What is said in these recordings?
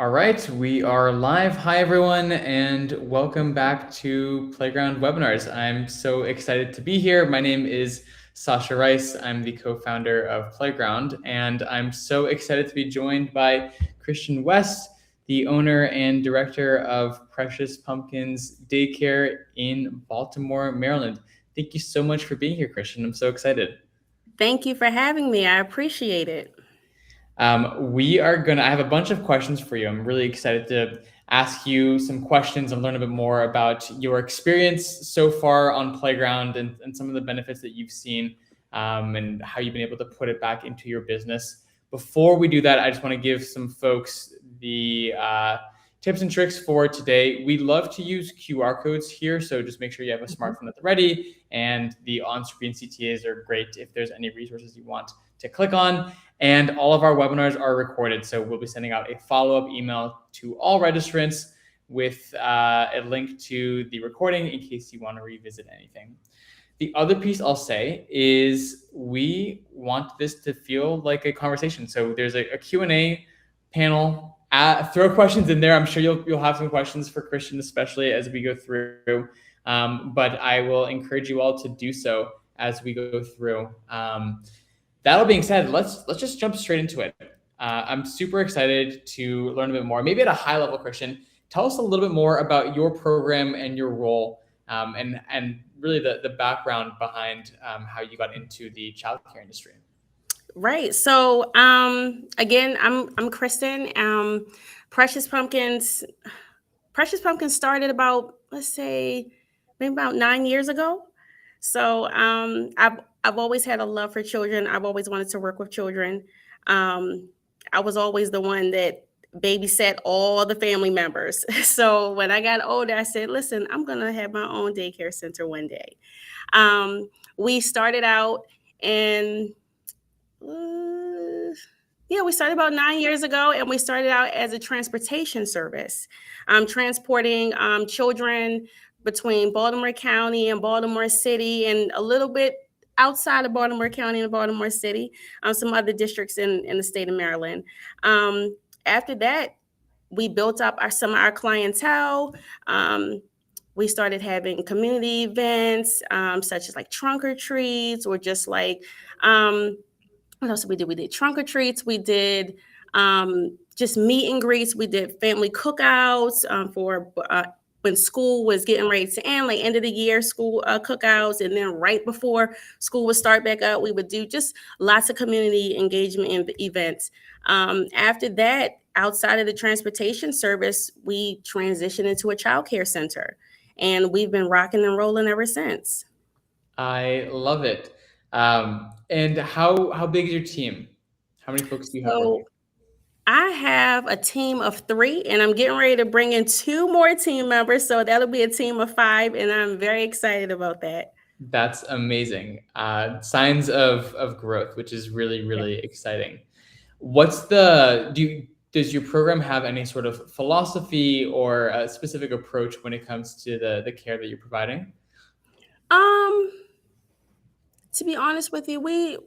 All right, we are live. Hi, everyone, and welcome back to Playground Webinars. I'm so excited to be here. My name is Sasha Rice. I'm the co-founder of Playground, and I'm so excited to be joined by Christen West, the owner and director of Precious Pumpkins Daycare in Baltimore, Maryland. Thank you so much for being here, Christen. I'm so excited. Thank you for having me. I appreciate it. I have a bunch of questions for you. I'm really excited to ask you some questions and learn a bit more about your experience so far on Playground and some of the benefits that you've seen and how you've been able to put it back into your business. Before we do that, I just want to give some folks the tips and tricks for today. We love to use QR codes here, so just make sure you have a smartphone at the ready, and the on-screen CTAs are great if there's any resources you want to click on. And all of our webinars are recorded, so we'll be sending out a follow-up email to all registrants with a link to the recording in case you want to revisit anything. The other piece I'll say is we want this to feel like a conversation. So there's a Q&A panel. Throw questions in there. I'm sure you'll have some questions for Christen, especially as we go through. But I will encourage you all to do so as we go through. That being said, let's just jump straight into it. I'm super excited to learn a bit more. Maybe at a high level, Christen, tell us a little bit more about your program and your role, and really the background behind how you got into the childcare industry. Right. So again, I'm Christen. Precious Pumpkins. Precious Pumpkins started about, let's say, maybe about 9 years ago. So I've always had a love for children. I've always wanted to work with children. I was always the one that babysat all the family members. So when I got older, I said, listen, I'm going to have my own daycare center one day. We started out in, we started about 9 years ago, and we started out as a transportation service, transporting children between Baltimore County and Baltimore City, and a little bit outside of Baltimore County and Baltimore City, some other districts in the state of Maryland. After that, we built up some of our clientele. We started having community events, such as like trunk or treats, or just like, what else did we do? We did trunk or treats. We did just meet and greets. We did family cookouts for when school was getting ready to end, like end of the year school cookouts. And then right before school would start back up, we would do just lots of community engagement events. After that, outside of the transportation service, we transitioned into a childcare center, and we've been rocking and rolling ever since. I love it. And how big is your team? How many folks do you have working? So I have a team of 3, and I'm getting ready to bring in 2 more team members. So that'll be a team of 5, and I'm very excited about that. That's amazing. Signs of growth, which is really, really exciting. Does your program have any sort of philosophy or a specific approach when it comes to the care that you're providing? Um, to be honest with you, we're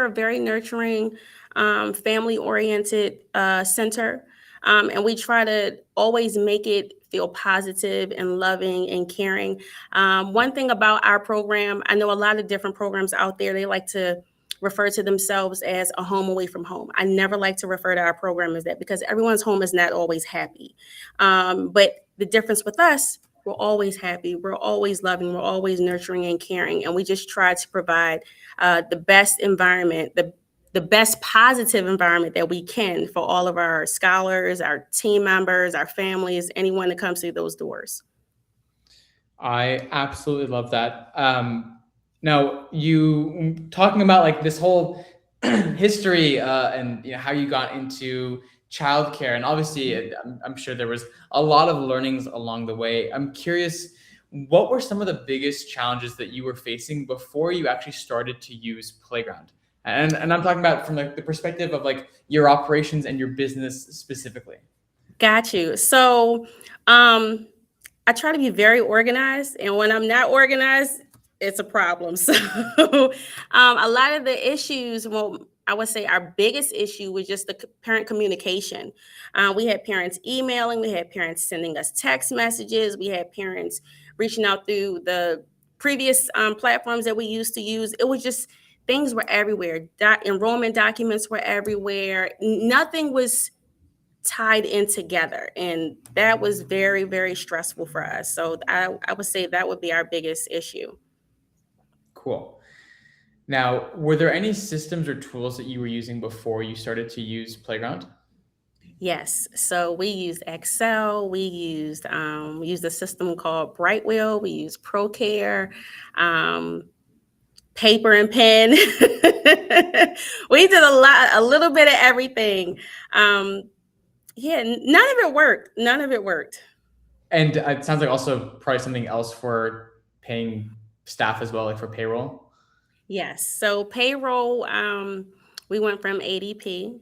a very nurturing, family oriented center, and we try to always make it feel positive and loving and caring. One thing about our program, I know a lot of different programs out there, they like to refer to themselves as a home away from home. I never like to refer to our program as that, because everyone's home is not always happy. But the difference with us, we're always happy, we're always loving, we're always nurturing and caring, and we just try to provide the best environment, the best positive environment that we can for all of our scholars, our team members, our families, anyone that comes through those doors. I absolutely love that. Now, you talking about like this whole history and how you got into childcare, and obviously, I'm sure there was a lot of learnings along the way. I'm curious, what were some of the biggest challenges that you were facing before you actually started to use Playground? And I'm talking about from like the perspective of like your operations and your business specifically. Got you. So I try to be very organized, and when I'm not organized, it's a problem. So a lot of the issues, well, I would say our biggest issue was just the parent communication. We had parents emailing, we had parents sending us text messages, we had parents reaching out through the previous platforms that we used to use. It was just things were everywhere. Enrollment documents were everywhere. Nothing was tied in together. And that was very, very stressful for us. So I would say that would be our biggest issue. Cool. Now, were there any systems or tools that you were using before you started to use Playground? Yes. So we used Excel. We used a system called Brightwheel. We used ProCare, um, paper and pen. We did a little bit of everything. Um, yeah, none of it worked. None of it worked. And it sounds like also probably something else for paying staff as well, like for payroll. Yes. So payroll, we went from ADP,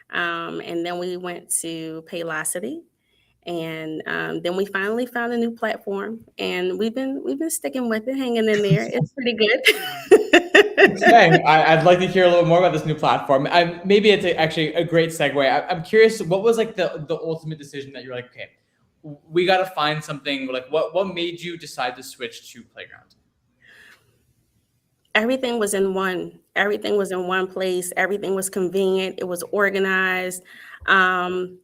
and then we went to Paylocity, and then we finally found a new platform, and we've been sticking with it, hanging in there. It's pretty good. Okay, I'd like to hear a little more about this new platform. Maybe it's actually a great segue. I'm curious, what was like the ultimate decision that you're like, okay, we got to find something. Like, what made you decide to switch to Playground? Everything was in one. Everything was in one place. Everything was convenient. It was organized. Um,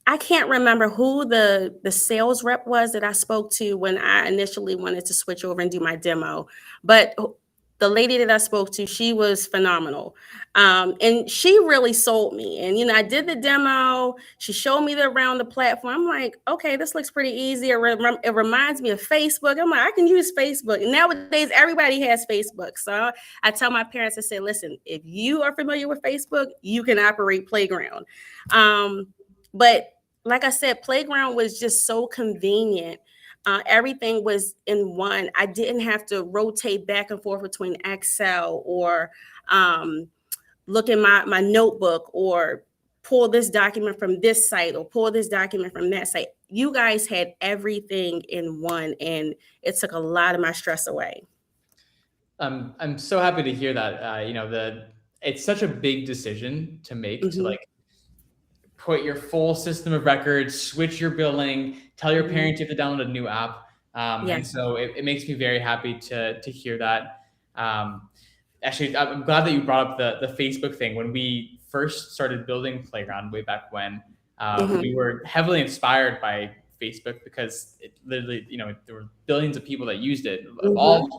I can't remember who the sales rep was that I spoke to when I initially wanted to switch over and do my demo, but the lady that I spoke to, she was phenomenal, and she really sold me. And I did the demo. She showed me around the platform. I'm like, okay, this looks pretty easy. It reminds me of Facebook. I'm like, I can use Facebook. And nowadays, everybody has Facebook. So I tell my parents, I say, listen, if you are familiar with Facebook, you can operate Playground. But like I said, Playground was just so convenient. Everything was in one. I didn't have to rotate back and forth between Excel or look in my notebook or pull this document from this site or pull this document from that site. You guys had everything in one, and it took a lot of my stress away. I'm so happy to hear that. It's such a big decision to make to Mhm, like put your full system of records, switch your billing, tell your mhm. parents you have to download a new app. And Yes. so it makes me very happy to hear that. Um, Actually, I'm glad that you brought up the Facebook thing. When we first started building Playground way back when, Mhm, we were heavily inspired by Facebook because it literally, there were billions of people that used it of mhm.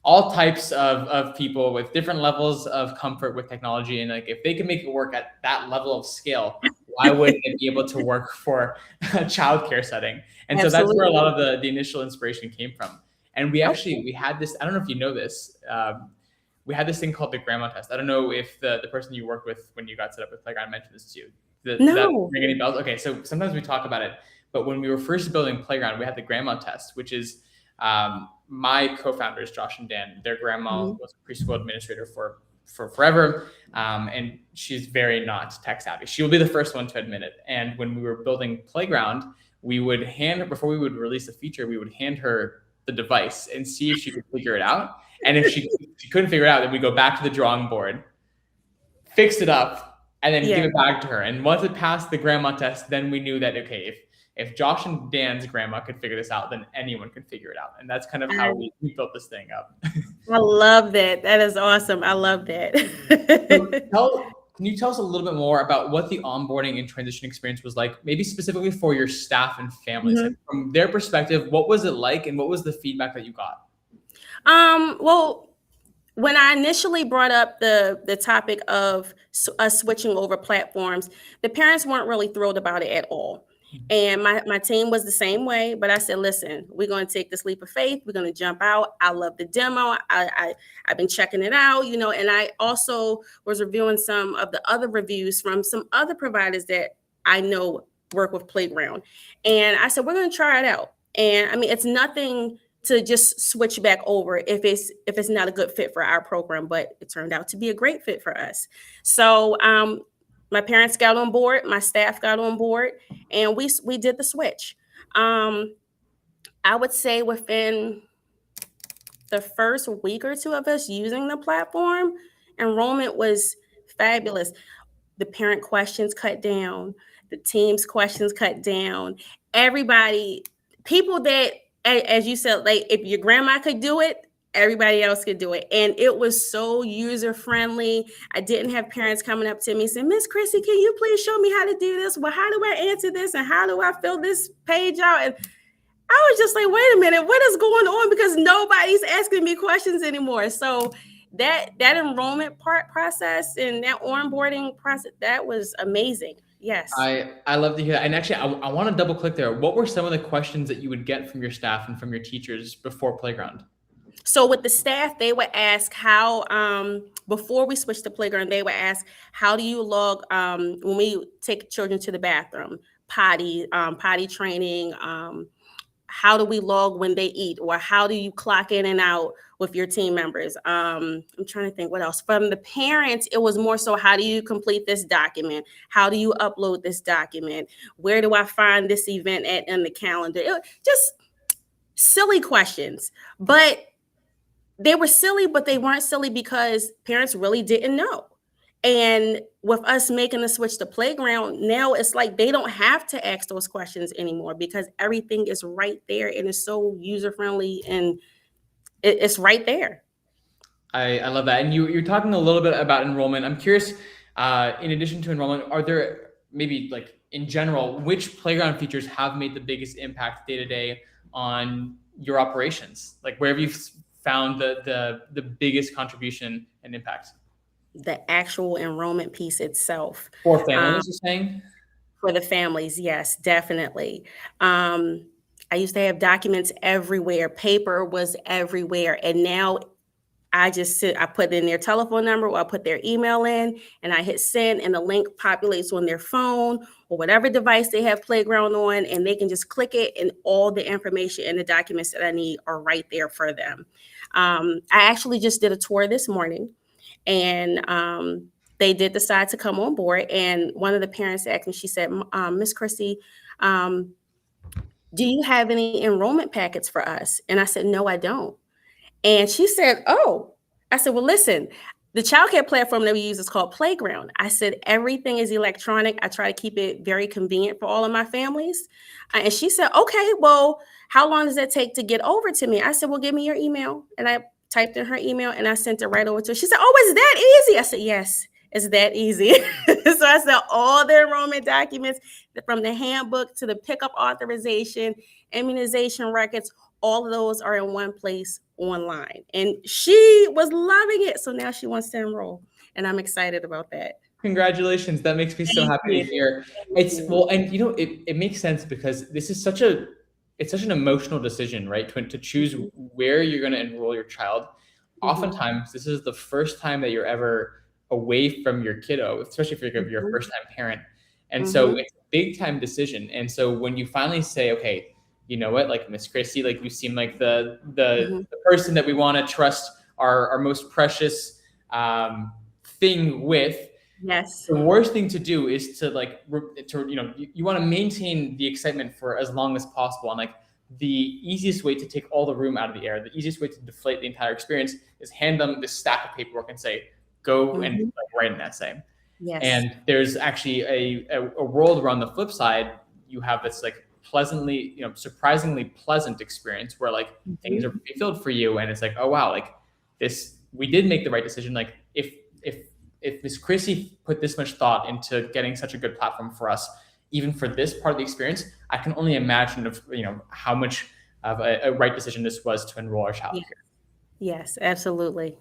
all types of people with different levels of comfort with technology. And like, if they can make it work at that level of scale, why wouldn't it be able to work for a childcare setting? And so that's where a lot Absolutely. of the initial inspiration came from. And Okay. we had this, I don't know if you know this, we had this thing called the grandma test. I don't know if the person you worked with when you got set up with Playground mentioned this to you. Does that No. ring any bells? Okay, so sometimes we talk about it, but when we were first building Playground, we had the grandma test, which is my co-founders, Josh and Dan, their grandma Mhm, was a preschool administrator for forever, and she's very not tech savvy. She will be the first one to admit it. And when we were building Playground, we would hand her, before we would release a feature, we would hand her the device and see if she could figure it out. And if she couldn't figure it out, then we go back to the drawing board, fix it up, and then give yeah. it back to her. And once it passed the grandma test, then we knew that okay, if Josh and Dan's grandma could figure this out, then anyone could figure it out. And that's kind of how we built this thing up. I love that. That is awesome. I love So that. can you tell us a little bit more about what the onboarding and transition experience was like, maybe specifically for your staff and families? Like Mhm. from their perspective, what was it like and what was the feedback that you got? Well, when I initially brought up the topic of us switching over platforms, the parents weren't really thrilled about it at all. And my team was the same way, but I said, listen, we're going to take this leap of faith. We're going to jump out. I love the demo. I've been checking it out, and I also was reviewing some of the other reviews from some other providers that I know work with Playground. And I said, we're going to try it out. And I mean, it's nothing to just switch back over if it's not a good fit for our program, but it turned out to be a great fit for us. So my parents got on board, my staff got on board, and we did the switch. um, I would say within the first week or two of us using the platform, enrollment was fabulous. The parent questions cut down, the team's questions cut down. Everybody, people that, as you said, like if your grandma could do it, everybody else could do it. And it was so user friendly. I didn't have parents coming up to me saying, Miss Chrissy, can you please show me how to do this? Well, how do I answer this? And how do I fill this page out? And I was just like, wait a minute, what is going on? Because nobody's asking me questions anymore. So that enrollment process and that onboarding process, that was amazing. Yes. I love to hear that. And actually, I want to double click there. What were some of the questions that you would get from your staff and from your teachers before Playground? So with the staff, they would ask how, before we switched to Playground, they would ask, how do you log when we take children to the bathroom, potty training, how do we log when they eat, or how do you clock in and out with your team members? I'm trying to think what else. From the parents, it was more so, how do you complete this document? How do you upload this document? Where do I find this event at in the calendar? Just silly questions. But they were silly, but they weren't silly because parents really didn't know. And with us making the switch to Playground, now it's like they don't have to ask those questions anymore because everything is right there and it's so user friendly and it's right there. I love that. And you're talking a little bit about enrollment. I'm curious, in addition to enrollment, are there maybe like in general, which Playground features have made the biggest impact day to day on your operations? Like where have you found the biggest contribution and impact? The actual enrollment piece itself. For families, you're saying? For the families, yes, definitely. I used to have documents everywhere. Paper was everywhere. And now I put in their telephone number or I put their email in and I hit send and the link populates on their phone or whatever device they have Playground on, and they can just click it and all the information and the documents that I need are right there for them. I actually just did a tour this morning and they did decide to come on board. And one of the parents asked me, she said, Miss Chrissy, do you have any enrollment packets for us? And I said, no, I don't. And she said, oh. I said, well, listen, the childcare platform that we use is called Playground. I said, everything is electronic. I try to keep it very convenient for all of my families. And she said, okay, well, how long does that take to get over to me? I said, well, give me your email. And I typed in her email and I sent it right over to her. She said, oh, is that easy? I said, yes, it's that easy. So I said, all the enrollment documents from the handbook to the pickup authorization, immunization records, all of those are in one place online. And she was loving it. So now she wants to enroll. And I'm excited about that. Congratulations. That makes me so happy to hear. Well, and you know, it makes sense because this is such an emotional decision, right? To choose where you're going to enroll your child. Oftentimes, this is the first time that you're ever away from your kiddo, especially if you're a first-time parent. And so it's a big time decision. And so when you finally say, okay, you know what, like Miss Chrissy, like you seem like the person that we want to trust our most precious thing with. Yes. The worst thing to do is to you want to maintain the excitement for as long as possible. And like the easiest way to take all the room out of the air, the easiest way to deflate the entire experience is hand them this stack of paperwork and say, go and like, write an essay. Yes. And there's actually a world where on the flip side, you have this like pleasantly, surprisingly pleasant experience where like things are fulfilled for you. And it's like, oh, wow, like this, we did make the right decision. Like if Miss Chrissy put this much thought into getting such a good platform for us, even for this part of the experience, I can only imagine how much of a right decision this was to enroll our child here. Yes, absolutely.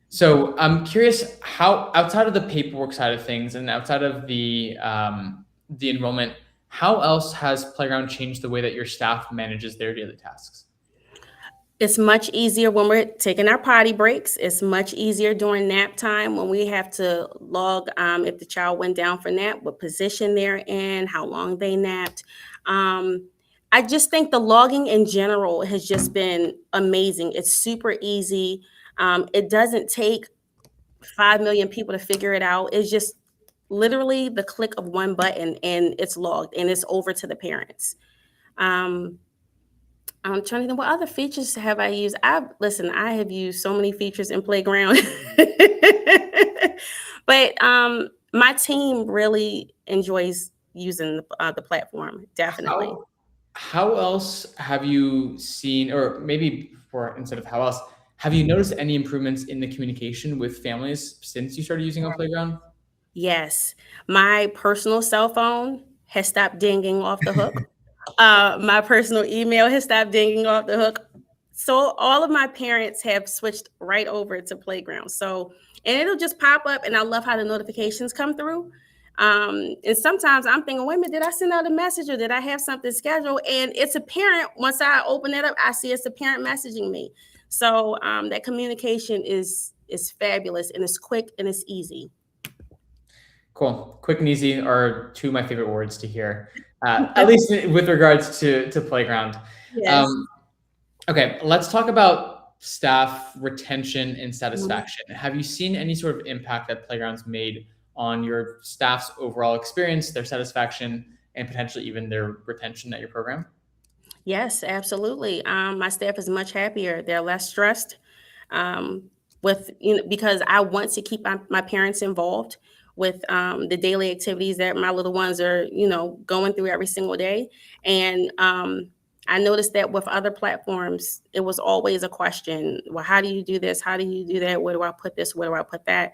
So I'm curious how, outside of the paperwork side of things and outside of the enrollment, how else has Playground changed the way that your staff manages their daily tasks? It's much easier when we're taking our potty breaks. It's much easier during nap time when we have to log if the child went down for nap, what position they're in, how long they napped. I just think the logging in general has just been amazing. It's super easy. It doesn't take 5 million people to figure it out. It's just literally the click of one button and it's logged and it's over to the parents. I'm trying to think, what other features have I used? I have used so many features in Playground. But my team really enjoys using the platform, definitely. How else have you seen, or maybe for instead of how else, have you noticed any improvements in the communication with families since you started using a playground? Yes, my personal cell phone has stopped dinging off the hook. My personal email has stopped dinging off the hook. So all of my parents have switched right over to Playground. So and it'll just pop up, and I love how the notifications come through. And sometimes I'm thinking, wait a minute, did I send out a message or did I have something scheduled? And it's a parent. Once I open it up, I see it's a parent messaging me. So that communication is fabulous, and it's quick and it's easy. Cool. Quick and easy are two of my favorite words to hear, at least with regards to playground. Yes. Um, okay, let's talk about staff retention and Mhm. satisfaction. Have you seen any sort of impact that playgrounds made on your staff's overall experience, their satisfaction, and potentially even their retention at your program? Yes, absolutely. My staff is much happier. They're less stressed. Um, with because I want to keep my parents involved with the daily activities that my little ones are going through every single day. And I noticed that with other platforms, it was always a question. Well, how do you do this? How do you do that? Where do I put this? Where do I put that?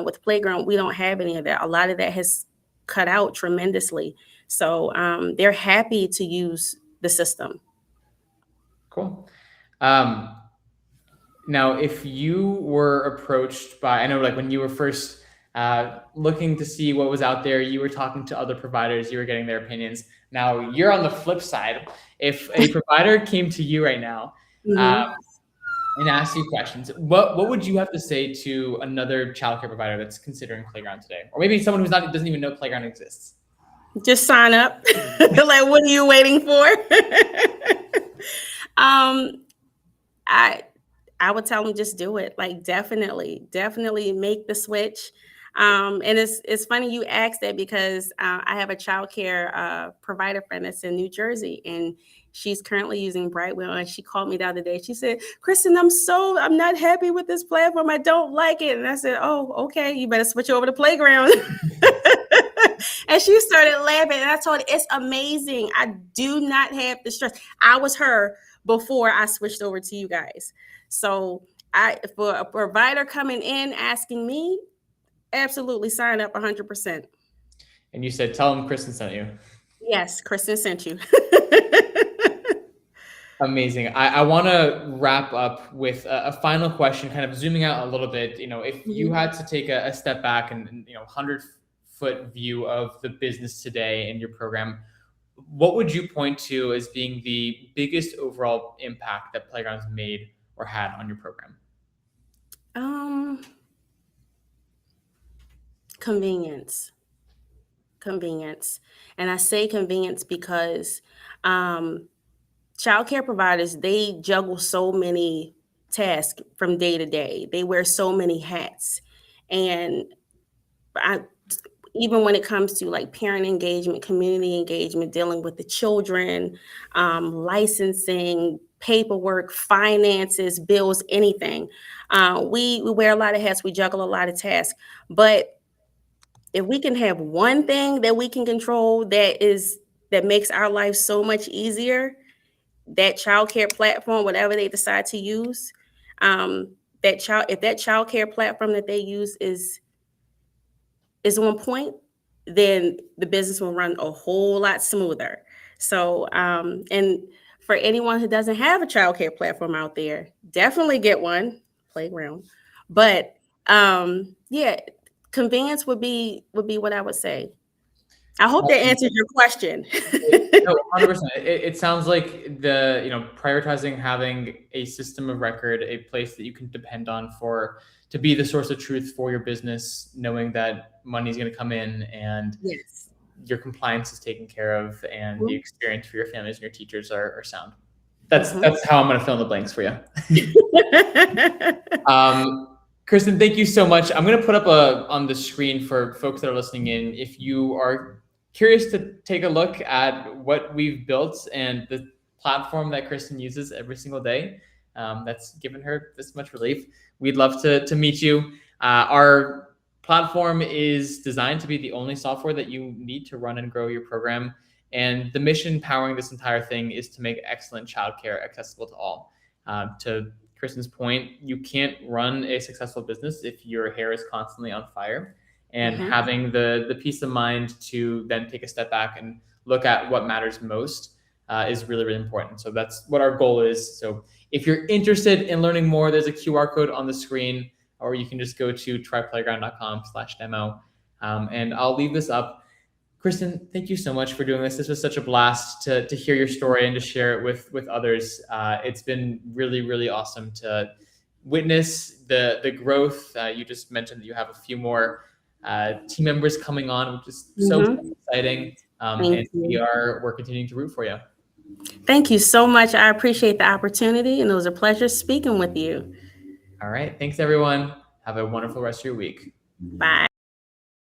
With Playground, we don't have any of that. A lot of that has cut out tremendously. So they're happy to use the system. Cool. Um, Now, if you were approached by, I know like when you were first looking to see what was out there, you were talking to other providers, you were getting their opinions. Now you're on the flip side. If a provider came to you right now uh, Mhm. and asked you questions, what would you have to say to another childcare provider that's considering Playground today, or maybe someone who's not doesn't even know Playground exists? Just sign up. Like, what are you waiting for? um, I I would tell them just do it. Like, definitely make the switch. And it's funny you asked that because I have a childcare provider friend that's in New Jersey, and she's currently using Brightwell. And she called me the other day. She said, "Kristen, I'm not happy with this platform. I don't like it." And I said, "Oh, okay. You better switch over to Playground." And she started laughing, and I told her it's amazing. I do not have the stress. I was her before I switched over to you guys. So for a provider coming in asking me, absolutely sign up 100%. And you said, tell them Kristen sent you. Yes, Kristen sent you. Amazing. I want to wrap up with a final question, kind of zooming out a little bit. If you Mhm. had to take a step back and 100-foot view of the business today and your program, what would you point to as being the biggest overall impact that Playgrounds made or had on your program? Um, convenience, convenience, and I say convenience because um, childcare providers, they juggle so many tasks from day to day. They wear so many hats, and I even when it comes to like parent engagement, community engagement, dealing with the children, licensing, paperwork, finances, bills, anything. We wear a lot of hats, we juggle a lot of tasks. But if we can have one thing that we can control that makes our life so much easier, that childcare platform, whatever they decide to use, if that childcare platform that they use is on point, then the business will run a whole lot smoother. So, and for anyone who doesn't have a childcare platform out there, definitely get one, Playground. But yeah, convenience would be what I would say. I hope that answers your question. No, 100%. It sounds like prioritizing having a system of record, a place that you can depend on to be the source of truth for your business, knowing that money is going to come in and Yes. your compliance is taken care of and the experience for your families and your teachers are sound. That's Mhm. that's how I'm going to fill in the blanks for you. Kristen, thank you so much. I'm going to put up on the screen for folks that are listening in. If you are curious to take a look at what we've built and the platform that Kristen uses every single day, that's given her this much relief, we'd love to meet you. Our platform is designed to be the only software that you need to run and grow your program. And the mission powering this entire thing is to make excellent childcare accessible to all. To Kristen's point, you can't run a successful business if your hair is constantly on fire. And having the peace of mind to then take a step back and look at what matters most is really, really important. So that's what our goal is. So if you're interested in learning more, there's a QR code on the screen, or you can just go to tryplayground.com/demo. And I'll leave this up. Kristen, thank you so much for doing this. This was such a blast to hear your story and to share it with others. It's been really, really awesome to witness the growth. You just mentioned that you have a few more team members coming on, which is so exciting. And we're continuing to root for you. Thank you so much. I appreciate the opportunity, and it was a pleasure speaking with you. All right. Thanks, everyone. Have a wonderful rest of your week. Bye.